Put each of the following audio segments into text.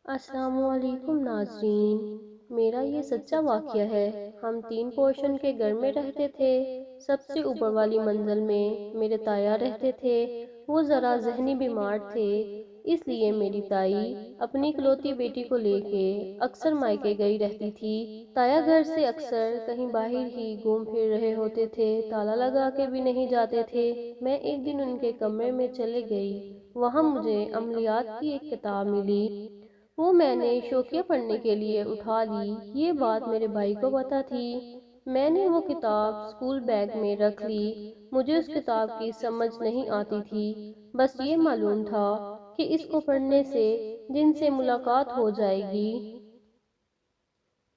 السلام علیکم ناظرین، میرا یہ سچا واقعہ ہے۔ ہم 3 پورشن کے گھر میں رہتے تھے۔ سب سے اوپر والی منزل میں میرے تایا رہتے تھے۔ وہ ذرا ذہنی بیمار تھے، اس لیے میری تائی اپنی اکلوتی بیٹی کو لے کے اکثر مائکے گئی رہتی تھی۔ تایا گھر سے اکثر کہیں باہر ہی گھوم پھر رہے ہوتے تھے، تالا لگا کے بھی نہیں جاتے تھے۔ میں ایک دن ان کے کمرے میں چلے گئی، وہاں مجھے عملیات کی ایک کتاب ملی۔ وہ میں نے شوقیہ پڑھنے کے لیے اٹھا لی۔ یہ بات میرے بھائی کو پتہ تھی۔ میں نے وہ کتاب اسکول بیگ میں رکھ لی۔ مجھے اس کتاب کی سمجھ نہیں آتی تھی، بس یہ معلوم تھا کہ اس کو پڑھنے سے جن سے ملاقات ہو جائے گی۔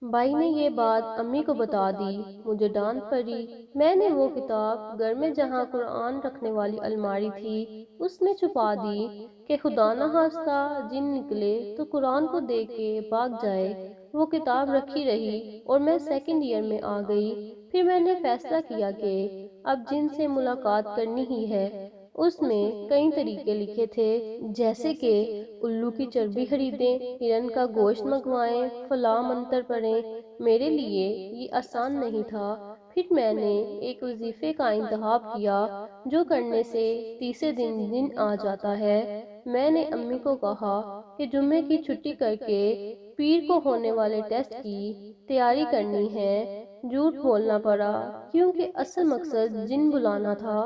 بھائی نے یہ بات امی کو بتا دی، مجھے ڈانٹ پڑی۔ میں نے وہ کتاب گھر میں جہاں قرآن رکھنے والی الماری تھی اس میں چھپا دی کہ خدا نہ خواستہ جن نکلے تو قرآن کو دیکھ کے بھاگ جائے۔ وہ کتاب رکھی رہی اور میں سیکنڈ ایئر میں آ گئی۔ پھر میں نے فیصلہ کیا کہ اب جن سے ملاقات کرنی ہی ہے۔ اس میں کئی طریقے لکھے تھے، جیسے کہ الو کی چربی خریدیں، ہرن کا گوشت منگوائیں، فلاں منتر پڑھیں۔ میرے لیے یہ آسان نہیں تھا۔ پھر میں نے ایک وظیفے کا انتخاب کیا جو کرنے سے تیسرے دن آ جاتا ہے۔ میں نے امی کو کہا کہ جمعے کی چھٹی کر کے پیر کو ہونے والے ٹیسٹ کی تیاری کرنی ہے۔ جھوٹ بولنا پڑا کیونکہ اصل مقصد جن بلانا تھا۔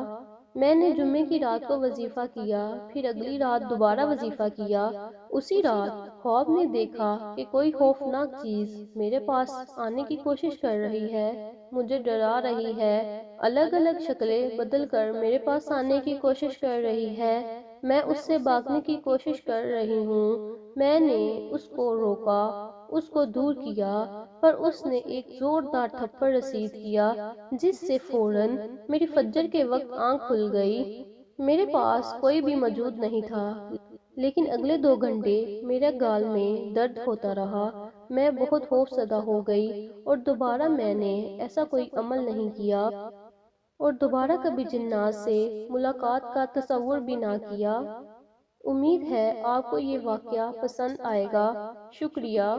میں نے جمعے کی رات کو وظیفہ کیا، پھر اگلی رات دوبارہ وظیفہ کیا۔ اسی رات خواب نے دیکھا کہ کوئی خوفناک چیز میرے پاس آنے کی کوشش کر رہی ہے، مجھے ڈرا رہی ہے، الگ الگ شکلیں بدل کر میرے پاس آنے کی کوشش کر رہی ہے۔ میں اس سے بھاگنے کی کوشش کر رہی ہوں۔ میں نے اس کو روکا، اس کو دور کیا، پر اس نے ایک زوردار تھپڑ رسید کیا جس سے فوراً میری فجر کے وقت آنکھ کھل گئی۔ میرے پاس کوئی بھی موجود نہیں تھا، لیکن اگلے 2 گھنٹے میرے گال میں درد ہوتا رہا۔ میں بہت خوف زدہ ہو گئی اور دوبارہ میں نے ایسا کوئی عمل نہیں کیا اور دوبارہ کبھی جنات سے ملاقات کا تصور بھی نہ کیا۔ امید ہے آپ کو یہ واقعہ پسند آئے گا۔ شکریہ۔